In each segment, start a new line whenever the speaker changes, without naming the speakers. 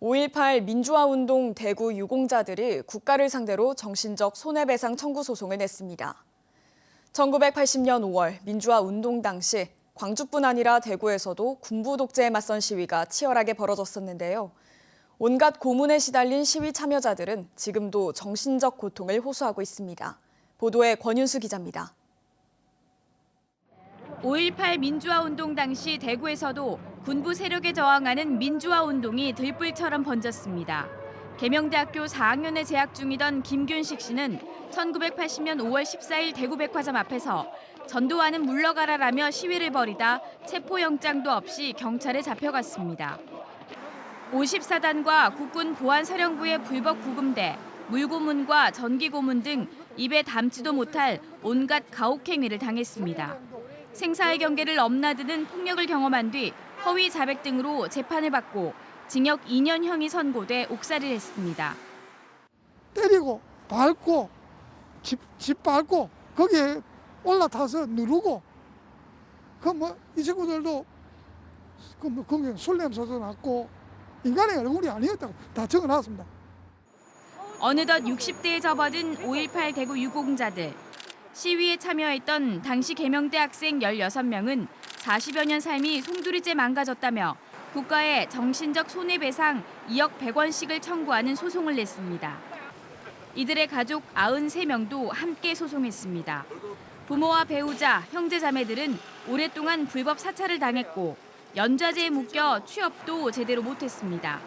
5.18 민주화운동 대구 유공자들이 국가를 상대로 정신적 손해배상 청구 소송을 냈습니다. 1980년 5월 민주화운동 당시 광주뿐 아니라 대구에서도 군부 독재에 맞선 시위가 치열하게 벌어졌었는데요. 온갖 고문에 시달린 시위 참여자들은 지금도 정신적 고통을 호소하고 있습니다. 보도에 권윤수 기자입니다.
5.18 민주화운동 당시 대구에서도 군부 세력에 저항하는 민주화운동이 들불처럼 번졌습니다. 계명대학교 4학년에 재학 중이던 김균식 씨는 1980년 5월 14일 대구백화점 앞에서 전두환은 물러가라라며 시위를 벌이다 체포영장도 없이 경찰에 잡혀갔습니다. 54단과 국군 보안사령부의 불법 구금대, 물고문과 전기고문 등 입에 담지도 못할 온갖 가혹행위를 당했습니다. 생사의 경계를 넘나드는 폭력을 경험한 뒤 허위 자백 등으로 재판을 받고 징역 2년형이 선고돼 옥살이를 했습니다.
때리고 밟고 집 밟고 거기에 올라타서 누르고 이 친구들도 술 냄새도 났고 인간의 얼굴이 아니었다고 다 적어놨습니다.
어느덧 60대에 접어든 5.18 대구 유공자들. 시위에 참여했던 당시 계명대 학생 16명은 40여 년 삶이 송두리째 망가졌다며 국가에 정신적 손해배상 2억 100원씩을 청구하는 소송을 냈습니다. 이들의 가족 93명도 함께 소송했습니다. 부모와 배우자, 형제자매들은 오랫동안 불법 사찰을 당했고 연좌제에 묶여 취업도 제대로 못했습니다.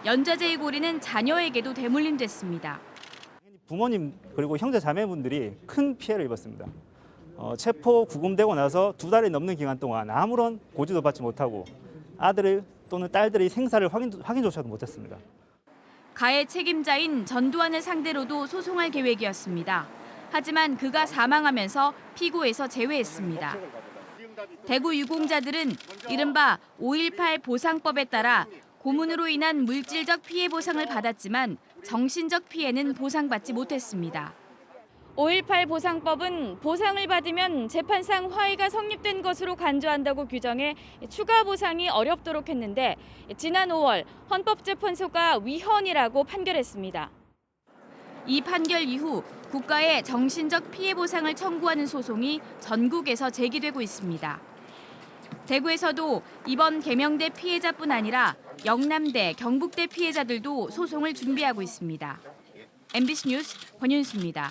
연좌제의 고리는 자녀에게도 대물림됐습니다.
부모님 그리고 형제 자매분들이 큰 피해를 입었습니다. 체포 구금되고 나서 2달이 넘는 기간 동안 아무런 고지도 받지 못하고 아들 또는 딸들이 생사를 확인조차도 못했습니다.
가해 책임자인 전두환을 상대로도 소송할 계획이었습니다. 하지만 그가 사망하면서 피고에서 제외했습니다. 대구 유공자들은 이른바 5.18 보상법에 따라 고문으로 인한 물질적 피해 보상을 받았지만 정신적 피해는 보상받지 못했습니다. 5.18 보상법은 보상을 받으면 재판상 화해가 성립된 것으로 간주한다고 규정해 추가 보상이 어렵도록 했는데 지난 5월 헌법재판소가 위헌이라고 판결했습니다. 이 판결 이후 국가에 정신적 피해 보상을 청구하는 소송이 전국에서 제기되고 있습니다. 대구에서도 이번 계명대 피해자뿐 아니라 영남대, 경북대 피해자들도 소송을 준비하고 있습니다. MBC 뉴스 권윤수입니다.